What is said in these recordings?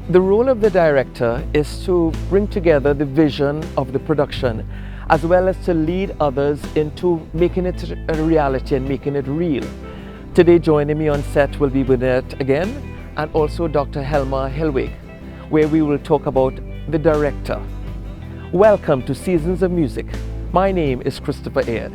The role of the director is to bring together the vision of the production as well as to lead others into making it a reality and making it real. Today joining me on set will be Bernadette again and also Dr. Helmer Hilwig, where we will talk about the director. Welcome to Seasons of Music. My name is Christopher Aird.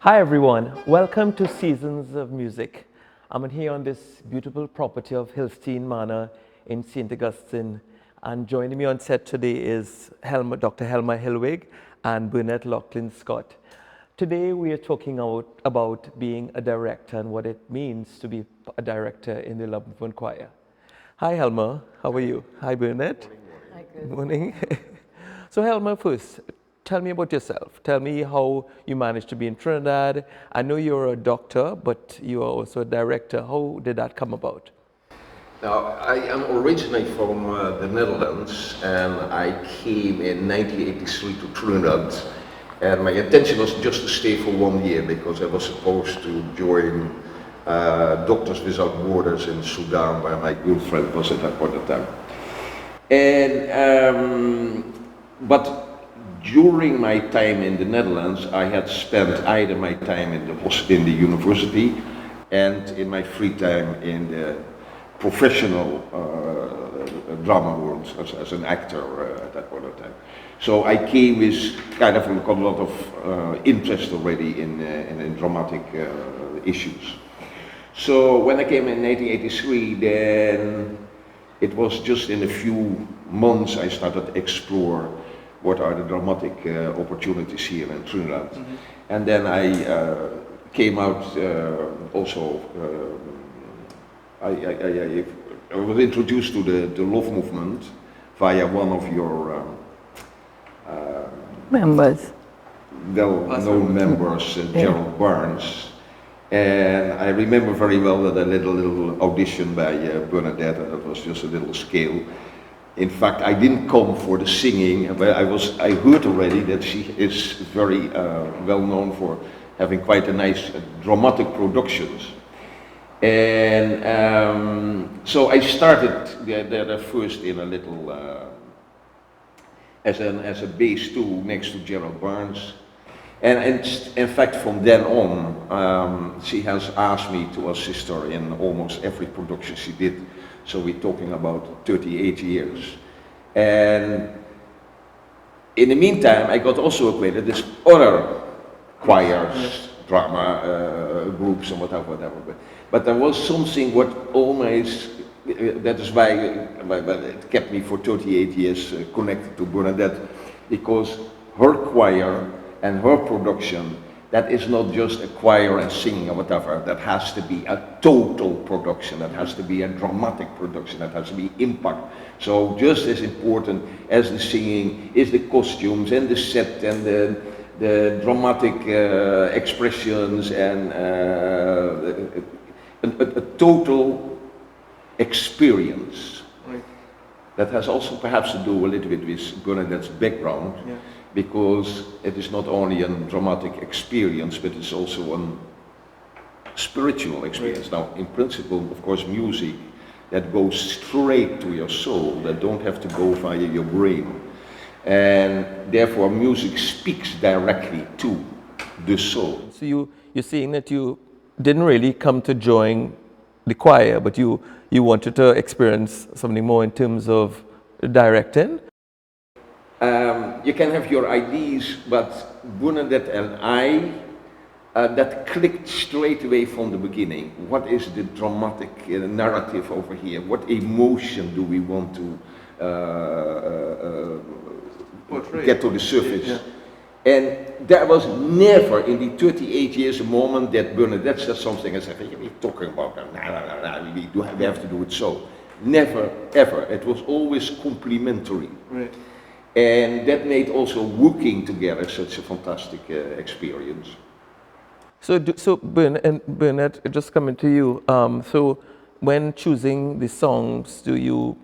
Hi everyone, welcome to Seasons of Music. I'm here on this beautiful property of Hillstein Manor in St. Augustine, and joining me on set today is Dr. Helmer Hilwig and Bernadette Laughlin Scott. Today we are talking about being a director and what it means to be a director in the Laughlin Choir. Hi Helmer, how are you? Hi Bernadette. Hi, good Morning. So Helmer, first, tell me about yourself. Tell me how you managed to be in Trinidad. I know you're a doctor, but you are also a director. How did that come about? Now, I am originally from the Netherlands, and I came in 1983 to Trinidad. And my intention was just to stay for 1 year because I was supposed to join Doctors Without Borders in Sudan, where my girlfriend was at that point of time. And but during my time in the Netherlands, I had spent either my time in the university and in my free time in the professional drama world as an actor at that point of time. So I came with kind of a lot of interest already in dramatic issues. So when I came in 1983, then it was just in a few months I started to explore what are the dramatic opportunities here in Trinidad. Mm-hmm. And then I came out also, I was introduced to the love movement via one of your members. Well-known members, Gerald Barnes. And I remember very well that I did a little audition by Bernadette, and it was just a little scale. In fact, I didn't come for the singing, but I heard already that she is very well known for having quite a nice dramatic productions. And so I started there first in a little, as a bass too, next to Gerald Barnes. And in fact, from then on, she has asked me to assist her in almost every production she did. So we're talking about 38 years. And in the meantime, I got also acquainted with other choirs, drama groups and whatever. But there was something what always, that is why it kept me for 38 years connected to Bernadette, because her choir and her production, that is not just a choir and singing or whatever. That has to be a total production. That has to be a dramatic production. That has to be impact. So just as important as the singing is the costumes and the set and the dramatic expressions and a total experience. Right. That has also perhaps to do a little bit with Bernadette's background. Yeah. Because it is not only a dramatic experience, but it's also a spiritual experience. Now, in principle, of course, music that goes straight to your soul, that don't have to go via your brain. And therefore, music speaks directly to the soul. So you're saying that you didn't really come to join the choir, but you wanted to experience something more in terms of directing? You can have your ideas, but Bernadette and I, that clicked straight away from the beginning. What is the dramatic narrative over here? What emotion do we want to get to the surface? Yeah. And there was never in the 38 years a moment that Bernadette said something and said, "What are you talking about? We have to do it so." Never, ever. It was always complimentary. Right. And that made also working together such a fantastic experience. So Bernadette, just coming to you. So when choosing the songs, do you,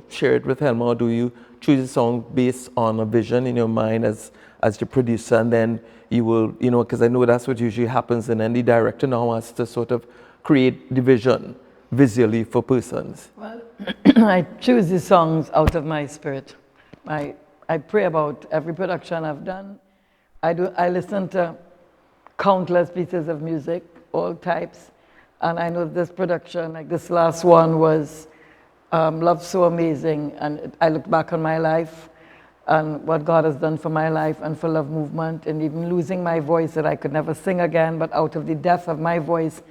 share it with Helmer, or do you choose a song based on a vision in your mind as the producer, and then you will, because I know that's what usually happens, and then the director now has to sort of create the vision visually for persons? Well, I choose the songs out of my spirit. I pray about every production I've done. I listen to countless pieces of music, all types, and I know this production, like this last one, was Love So Amazing, and I look back on my life and what God has done for my life and for Love Movement, and even losing my voice that I could never sing again, but out of the death of my voice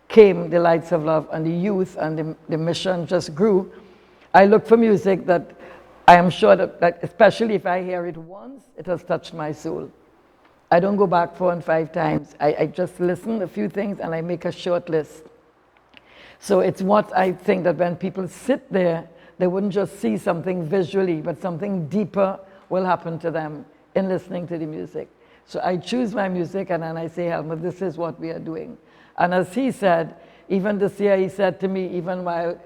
came the lights of love, and the youth and the mission just grew. I look for music that I am sure that especially if I hear it once, it has touched my soul. I don't go back 4 and 5 times. I just listen a few things and I make a short list. So it's what I think that when people sit there, they wouldn't just see something visually, but something deeper will happen to them in listening to the music. So I choose my music and then I say, Helmer, this is what we are doing. And as he said, even this year he said to me, even while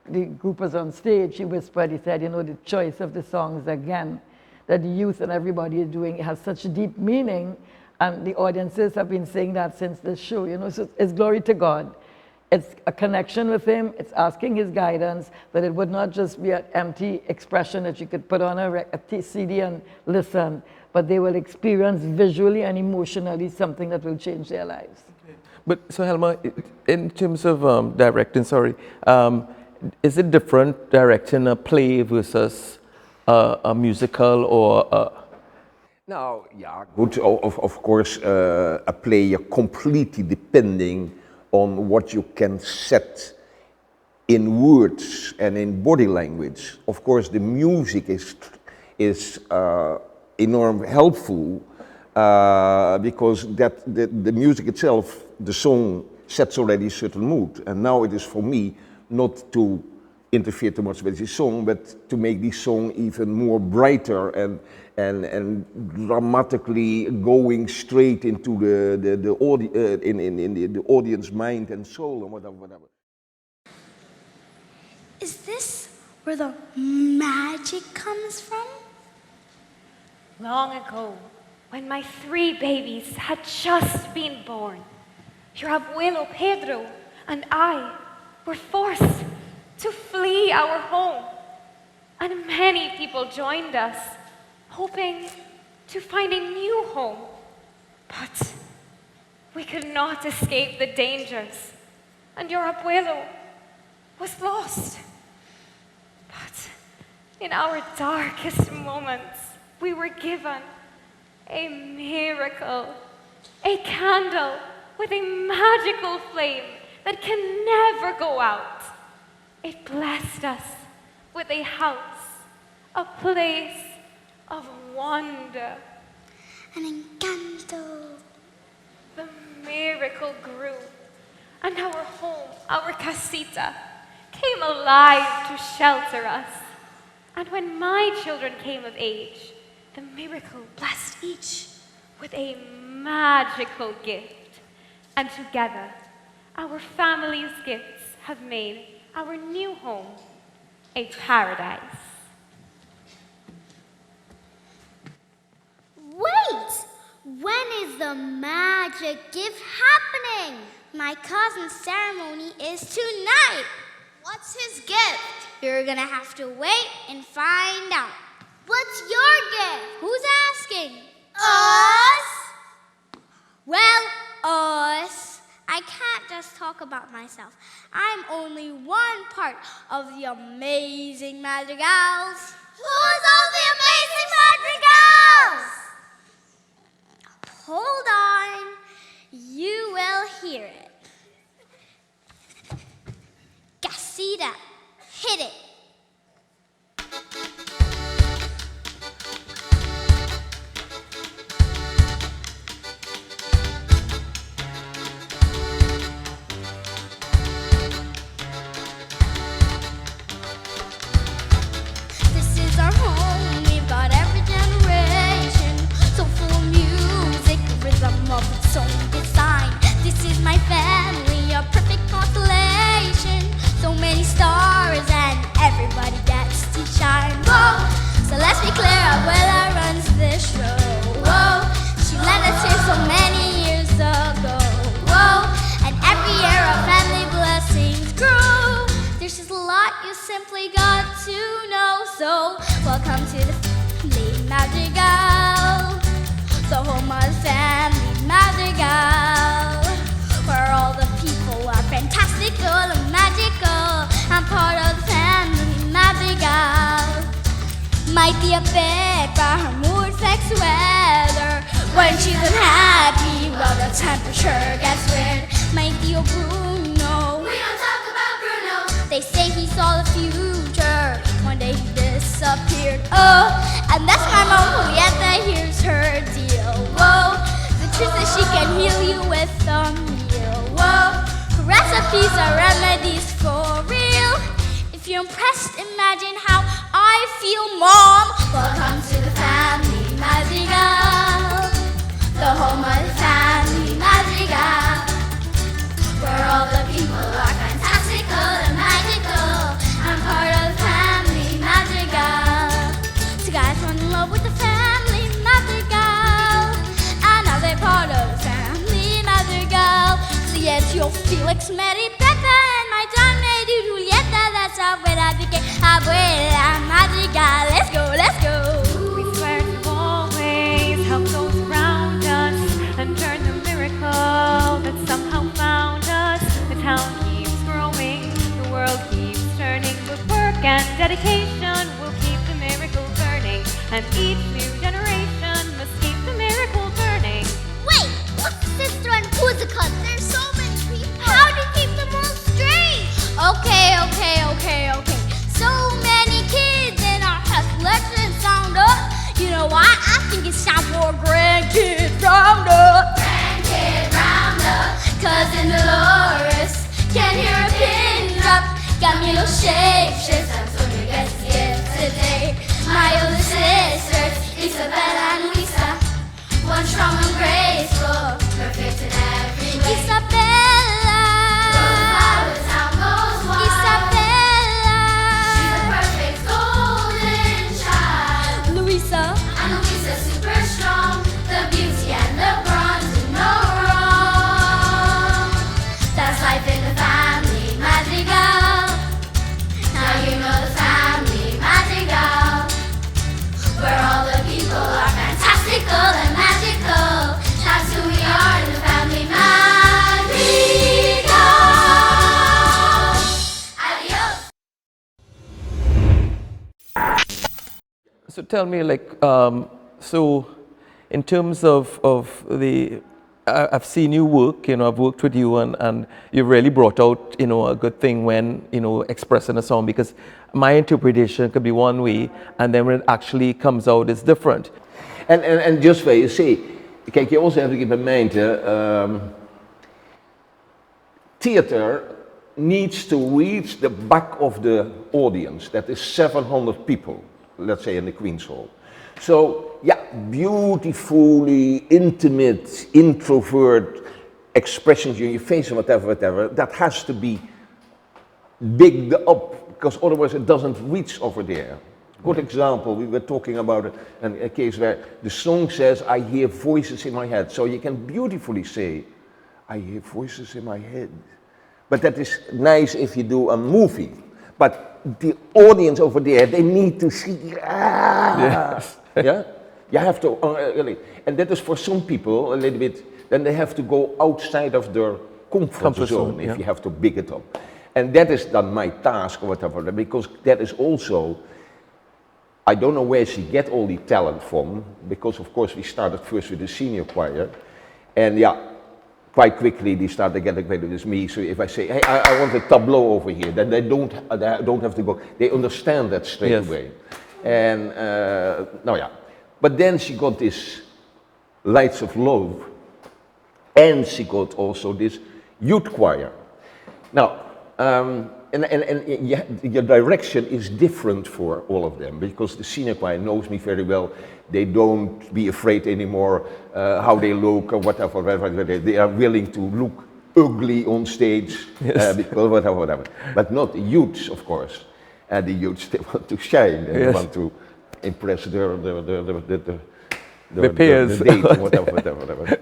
the group was on stage, he whispered, he said, the choice of the songs again, that the youth and everybody is doing, it has such deep meaning, and the audiences have been saying that since the show, so it's glory to God. It's a connection with him, it's asking his guidance, that it would not just be an empty expression that you could put on a CD and listen, but they will experience visually and emotionally something that will change their lives. Okay. But so Helmer, in terms of directing, is it different directing a play versus a musical or a... Now, yeah, good. Of course, a play completely depending on what you can set in words and in body language. Of course, the music is enormously helpful because the music itself, the song, sets already a certain mood. And now it is for me not to interfere too much with the song, but to make the song even more brighter and dramatically going straight into the audience mind and soul and whatever. Is this where the magic comes from? Long ago, when my 3 babies had just been born, your abuelo Pedro and I were forced to flee our home, and many people joined us, hoping to find a new home. But we could not escape the dangers, and your abuelo was lost. But in our darkest moments, we were given a miracle, a candle with a magical flame that can never go out. It blessed us with a house, a place of wonder. An encanto. The miracle grew, and our home, our casita, came alive to shelter us. And when my children came of age, the miracle blessed each with a magical gift. And together, our family's gifts have made our new home a paradise. Wait! When is the magic gift happening? My cousin's ceremony is tonight. What's his gift? You're gonna have to wait and find out. What's your gift? Who's asking? Us? Well, us. I can't just talk about myself. I'm only one part of the amazing Madrigals. Who's all the amazing Madrigals? Hold on. You will hear it. Casita, hit it. This is our home, we've got every generation, so full of music, rhythm of its own design. This is my family, a perfect constellation, we got to know. So welcome to the family madrigal, the home of the family madrigal, where all the people are fantastical and magical. I'm part of the family madrigal. Might be a bit, but her mood affects weather. When she's unhappy, well, the temperature gets weird. Might be a Bruno. We don't talk about Bruno. They say he saw the future. One day he disappeared. Oh, and that's my mom Julieta. Here's her deal. Whoa, the truth is she can heal you with a meal. Whoa, her recipes are remedies for real. If you're impressed, imagine how I feel, Mom. Welcome to the family madrigal, the home of the family madrigal, where all the people are fantastical and magical. I'm part of the family madrigal. So guys fall in love with the family madrigal, and now they're part of the family madrigal. So yes, you'll Felix, Mary, Pepe, and my John, Mary, Julieta. That's how when I became Abuela Madrigal. Let's go, let's go. We swear to always help those around us and turn the miracle that somehow found us. The town keeps growing, the world keeps turning, but work and dedication will keep the miracle burning, and each new generation must keep the miracle burning. Wait, what's the sister and who's the cousin? There's so many people. How do you keep them all straight? Okay. So many kids in our house. Let's sound up. You know why? I think it's time for a grandkid roundup. Grandkid roundup. Cousin Dolores can hear a pin drop. Got me a little shapeshift. Antonio gets a gift today. My older sisters, Isabella and Lisa. One strong and graceful, perfect in every way. Isabella. Goes out goes wide. Isabella. She's a perfect golden child. Louisa. And Louisa's super strong. The beauty and the bronze do no wrong. That's life in the family madrigal. Now you know the family madrigal, where all the people are fantastical and magical. That's who we are in the family madrigal. Adios. So tell me, so in terms of the, I've seen you work, I've worked with you, and you've really brought out, a good thing when, expressing a song, because my interpretation could be one way, and then when it actually comes out, it's different. And just where you see, kijk, je also have to keep in mind, theater needs to reach the back of the audience. That is 700 people, let's say in the Queen's Hall. So, yeah, beautifully intimate, introvert expressions in your face and whatever, that has to be bigged up, because otherwise it doesn't reach over there. Good example, we were talking about a case where the song says, I hear voices in my head. So you can beautifully say, I hear voices in my head. But that is nice if you do a movie. But the audience over there, they need to see, Yes. yeah? You have to, really. And that is for some people a little bit, then they have to go outside of their comfort zone if you have to big it up. And that is then my task or whatever, because that is also, I don't know where she get all the talent from, because of course we started first with the senior choir, and yeah, quite quickly they started getting acquainted with me. So if I say, hey, I want a tableau over here, then they don't have to go. They understand that straight away. And no, yeah. But then she got this Lights of Love, and she got also this youth choir. Now, your direction is different for all of them, because the senior choir knows me very well. They don't be afraid anymore how they look or whatever. They are willing to look ugly on stage, because whatever. But not the youths, of course. And the youths, they want to shine, and they want to impress the peers, the date, whatever.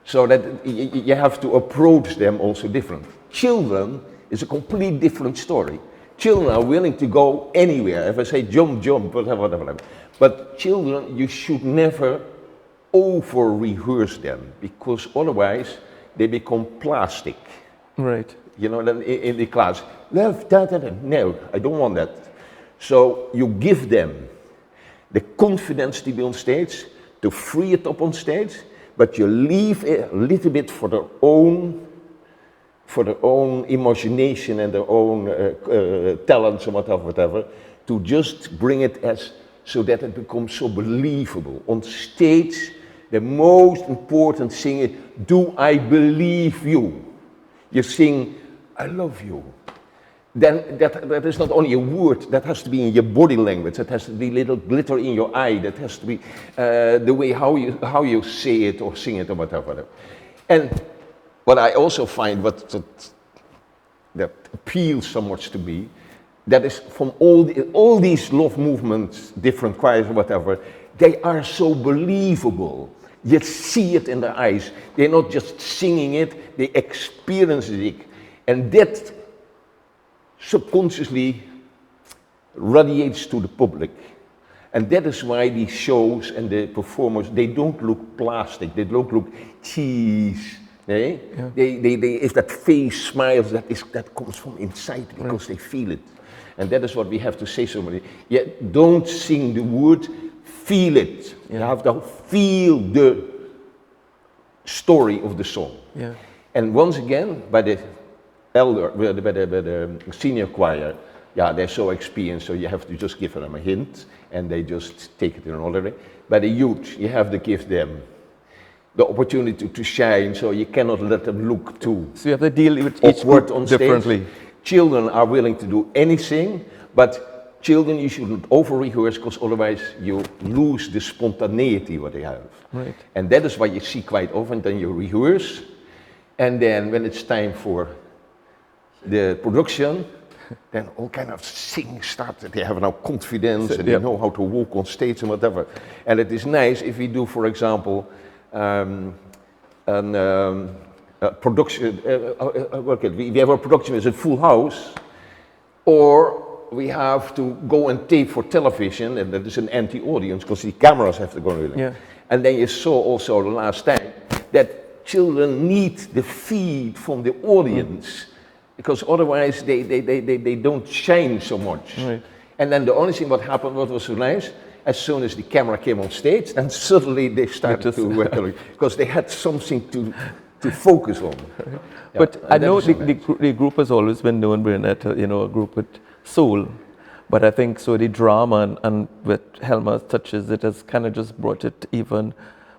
So that you have to approach them also different. Children is a complete different story. Children are willing to go anywhere. If I say jump, jump, whatever. But children, you should never over-rehearse them, because otherwise they become plastic. Right. You know, then in the class, left, da, da, da. No, I don't want that. So you give them the confidence to be on stage, to free it up on stage, but you leave a little bit for their own imagination and their own talents and whatever, to just bring it as so that it becomes so believable. On stage, the most important thing is, do I believe you? You sing, I love you. Then that is not only a word, that has to be in your body language, that has to be little glitter in your eye, that has to be the way how you say it or sing it or whatever. And what I also find that appeals so much to me, that is from all these love movements, different choirs or whatever, they are so believable. You see it in their eyes. They're not just singing it, they experience it. And that subconsciously radiates to the public. And that is why these shows and the performers, they don't look plastic, they don't look cheese. Eh? Yeah. If that face smiles, that comes from inside, because they feel it. And that is what we have to say so many. Yeah, don't sing the word, feel it. Yeah. You have to feel the story of the song. Yeah. And once again, by the senior choir, yeah, they're so experienced, so you have to just give them a hint, and they just take it in another way. By the youth, you have to give them the opportunity to shine, so you cannot let them look too. So you have to deal with each group on stage. Differently. Children are willing to do anything, but children you shouldn't over-rehearse, because otherwise you lose the spontaneity what they have. Right. And that is what you see quite often. Then you rehearse, and then when it's time for the production, then all kind of things start. They have now confidence, and they know how to walk on stage and whatever. And it is nice if we do, for example, production, we have a production as a full house, or we have to go and tape for television, and that is an empty audience, because the cameras have to go really. Yeah. And then you saw also the last time that children need the feed from the audience, because otherwise they don't shine so much. Right. And then the only thing what happened, what was so nice, as soon as the camera came on stage, then suddenly they started to, because they had something to focus on. Yeah. But I know the group has always been known, Bernadette, you know, a group with soul. But I think so the drama and with Helmer's touches, it has kind of just brought it even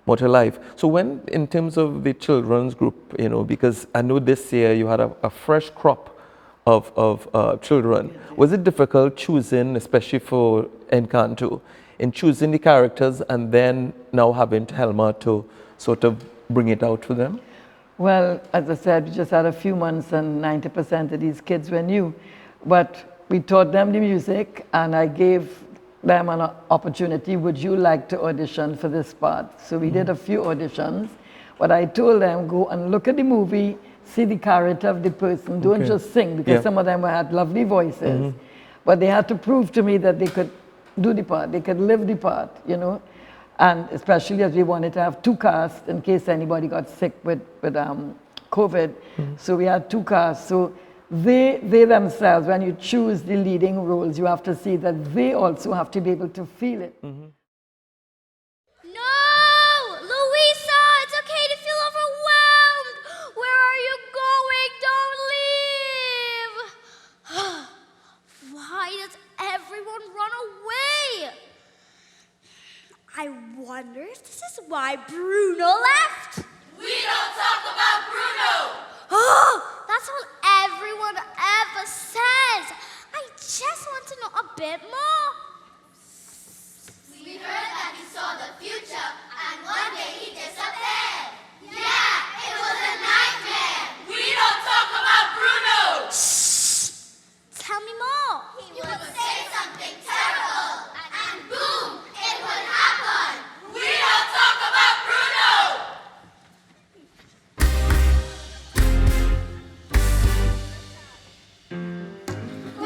more to life. So when, in terms of the children's group, you know, because I know this year you had a fresh crop of children, was it difficult choosing, especially for Encanto, in choosing the characters and then now having Helmer to sort of bring it out for them? Well, as I said, we just had a few months and 90% of these kids were new. But we taught them the music, and I gave them an opportunity, would you like to audition for this part? So we did a few auditions, but I told them, go and look at the movie, see the character of the person, don't just sing, because some of them had lovely voices, but they had to prove to me that they could do the part, they could live the part, you know, and especially as we wanted to have two casts in case anybody got sick with COVID, so we had two casts. So they themselves, when you choose the leading roles, you have to see that they also have to be able to feel it. No! Louisa, it's okay to feel overwhelmed. Where are you going? Don't leave. Why does everyone run away? I wonder if this is why Bruno left. We don't talk about Bruno! Oh, that's all everyone ever says. I just want to know a bit more. We heard that he saw the future, and one day he disappeared. Yeah, it was a nightmare. We don't talk about Bruno! Shh! Tell me more. He would say something terrible, and boom, it would happen. We don't talk about Bruno!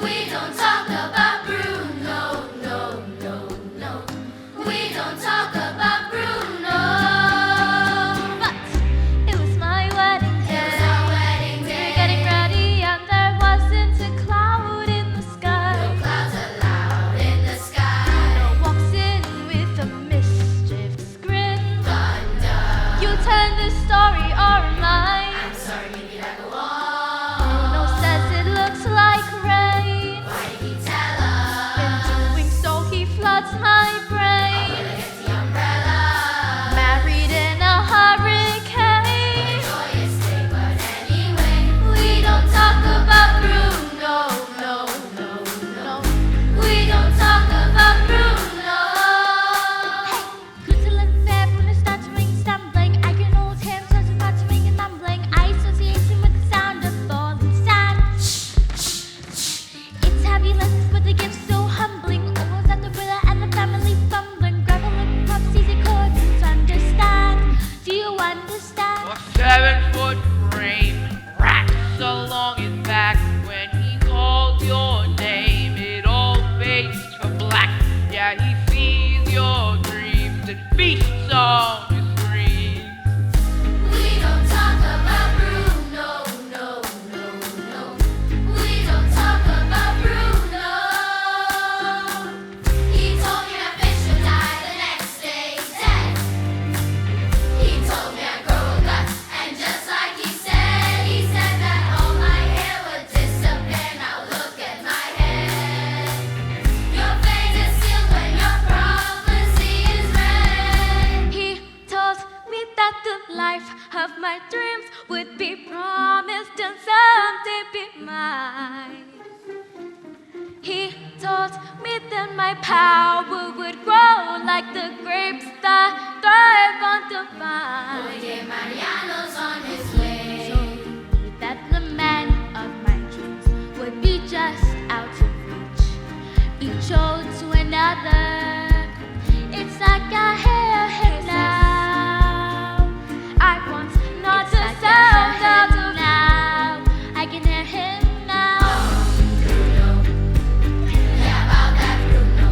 We don't that feasts on the streets. We don't talk about Bruno, no, no, no. We don't talk about Bruno. He told me my fish would die the next day dead. He told me I'd grow a gut, and just like he said that all my hair would disappear. Now look at my head. Your fate is sealed when your prophecy is read. He told me that the life of my dreams would be promised and someday be mine. He told me that my power would grow like the grapes that thrive on the vine. Oye, Mariano's on his way. That the man of my dreams would be just out of reach. Each ode to another. It's like a hair now. I want not the sound of the now. I can hear him now. Bruno. Yeah, about that Bruno.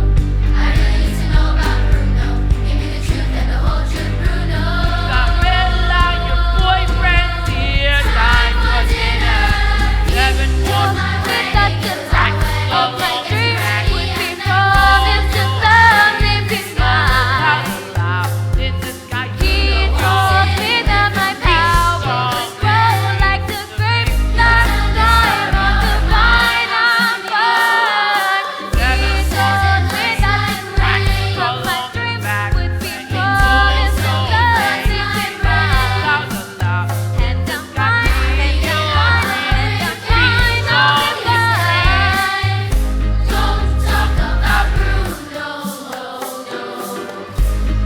I really need to know about Bruno. Give me the truth and the whole truth, Bruno. Isabella, your boyfriend's here. Time for dinner. 7 Told me that the life of my dreams would be promised and someday be mine. in the sky. He told me that my power would grow like the grapes that thrive on the vine I'm born. He told me that the life of my dreams would be promised and someday be mine. And I'm fine, and I'm fine, and I'm fine, I'm fine. Don't talk about Bruno.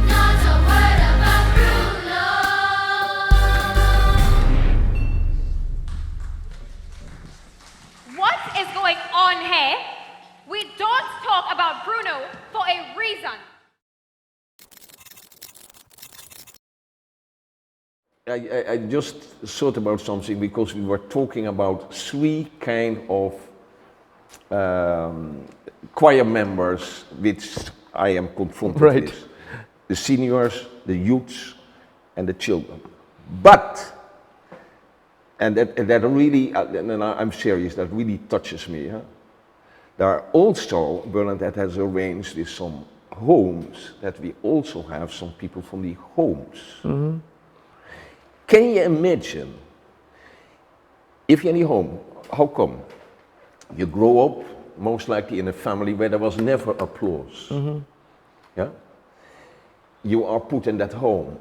Not a word about Bruno. What is going on here? We don't talk about Bruno for a reason. I just thought about something because we were talking about 3 kind of choir members which I am confronted Right. with. The seniors, the youths, and the children. But, and that really, and I'm serious, that really touches me. Huh? There are also, Bernadette has arranged with some homes that we also have some people from the homes. Can you imagine if you're in a home, how come? You grow up most likely in a family where there was never applause. Yeah? You are put in that home.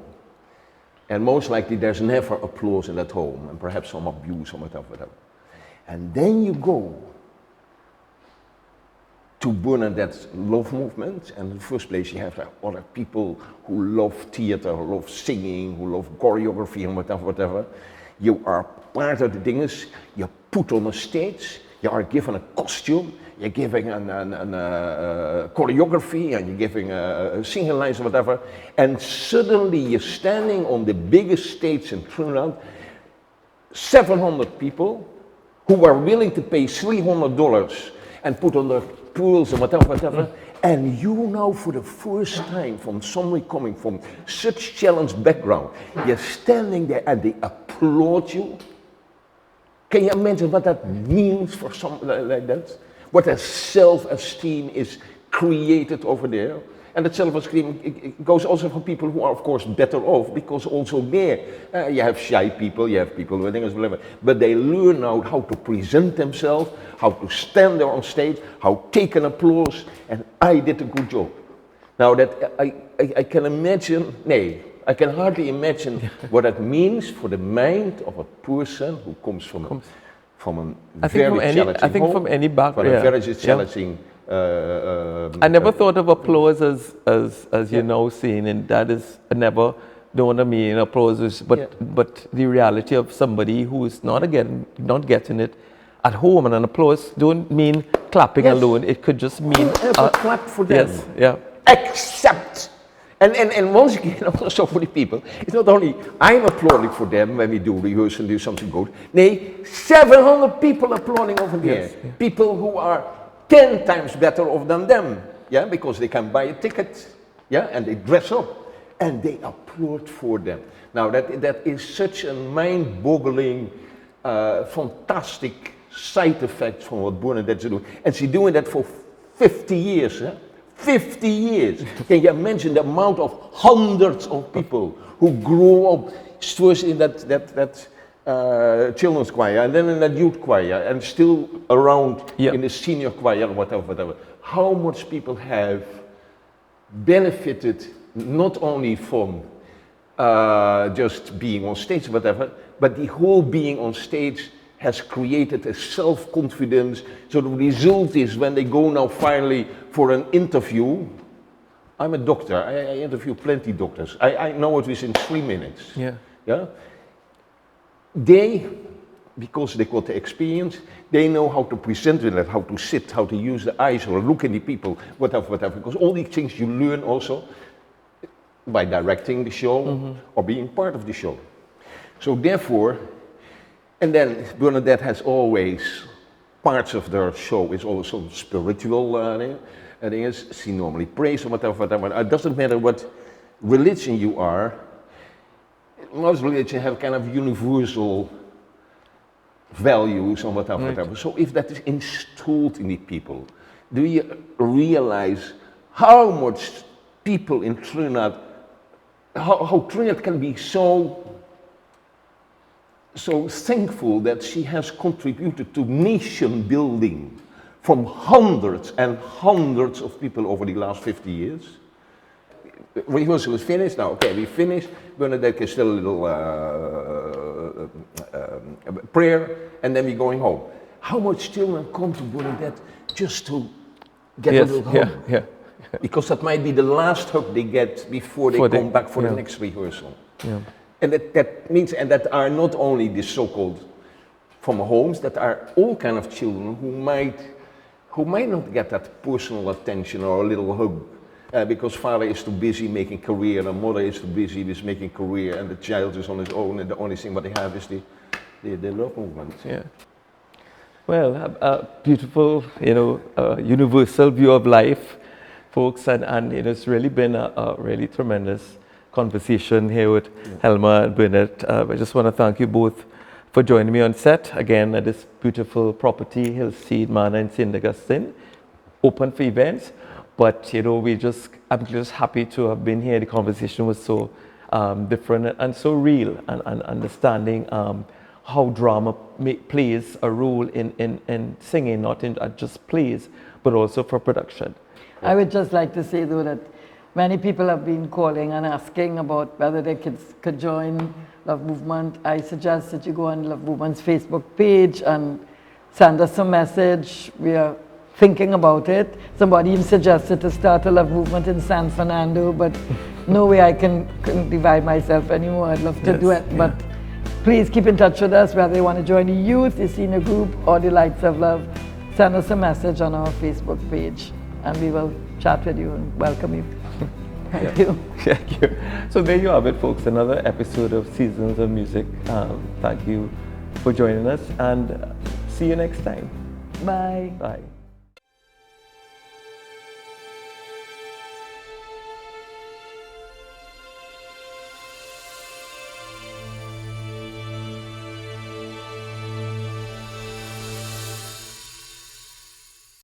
And most likely there's never applause in that home, and perhaps some abuse or whatever. And then you go to Bernadette's love movement, and in the first place you have other people who love theater, who love singing, who love choreography and whatever. You are part of the things, you're put on a stage, you are given a costume, you're giving a choreography, and you're giving a singing lines or whatever, and suddenly you're standing on the biggest stage in Trinidad, 700 people who are willing to pay $300 and put on their pools and whatever, and you now for the first time from somebody coming from such challenged background, you're standing there and they applaud you. Can you imagine what that means for somebody like that? What a self-esteem is created over there. And that self-esteem it goes also for people who are of course better off, because also there you have shy people, you have people who think it's whatever, but they learn now how to present themselves, how to stand there on stage, how to take an applause, and I did a good job. Now that I can imagine, I can hardly imagine what that means for the mind of a person who comes from a very challenging I think home, from any background, from a very challenging. I never thought of applause as you know seen, and that is never dawned on me in applause. But the reality of somebody who is not getting it at home, and an applause don't mean clapping alone. It could just mean clap for them. Yes, yeah. Except, and once again, also for the people, it's not only I'm applauding for them when we do rehearsal and do something good. 700 people applauding over there. Yes, yeah. People who are 10 times better off than them, yeah, because they can buy a ticket, yeah, and they dress up. and they applaud for them. Now that is such a mind-boggling, fantastic side effect from what Bernadette's doing. And she's doing that for 50 years. 50 years. Can you imagine the amount of hundreds of people who grew up first in that children's choir, and then in that youth choir, and still around in the senior choir, whatever. How much people have benefited not only from just being on stage, whatever, but the whole being on stage has created a self-confidence. So the result is when they go now finally for an interview, I'm a doctor, I interview plenty of doctors. I know it within 3 minutes. Yeah? They, because they got the experience, they know how to present with it, how to sit, how to use the eyes or look in the people, whatever. Because all these things you learn also by directing the show or being part of the show. So therefore, and then Bernadette has always, parts of their show is also spiritual things. She normally prays or whatever. It doesn't matter what religion you are. Most religions have kind of universal values or whatever. So if that is installed in the people, do you realize how much people in Trinidad, how Trinidad can be so thankful that she has contributed to nation building from hundreds and hundreds of people over the last 50 years. Rehearsal is finished now. Okay, we finished. Bernadette gives still a little prayer, and then we're going home. How much children come to Bernadette just to get a little hug? Because that might be the last hug they get before they come back for the next rehearsal. And that means, and that are not only the so-called from homes, that are all kind of children who might not get that personal attention or a little hug, because father is too busy making career and mother is too busy with making career, and the child is on his own, and the only thing what they have is the love movement. Well, a beautiful, universal view of life, folks, and it's really been a really tremendous conversation here with Helmer and Bernadette. I just want to thank you both for joining me on set again at this beautiful property, Hillstead Manor in St. Augustine, open for events. But I'm just happy to have been here. The conversation was so different and so real, and understanding how drama plays a role in singing, not in just plays, but also for production. I would just like to say though that many people have been calling and asking about whether their kids could join Love Movement. I suggest that you go on Love Movement's Facebook page and send us a message. We are thinking about it. Somebody even suggested to start a Love Movement in San Fernando, but no way I can divide myself anymore. I'd love to do it, but please keep in touch with us, whether you want to join the youth, the senior group, or the Lights of Love. Send us a message on our Facebook page, and we will chat with you and welcome you. Thank you. Thank you. So there you have it, folks. Another episode of Seasons of Music. Thank you for joining us, and see you next time. Bye. Bye.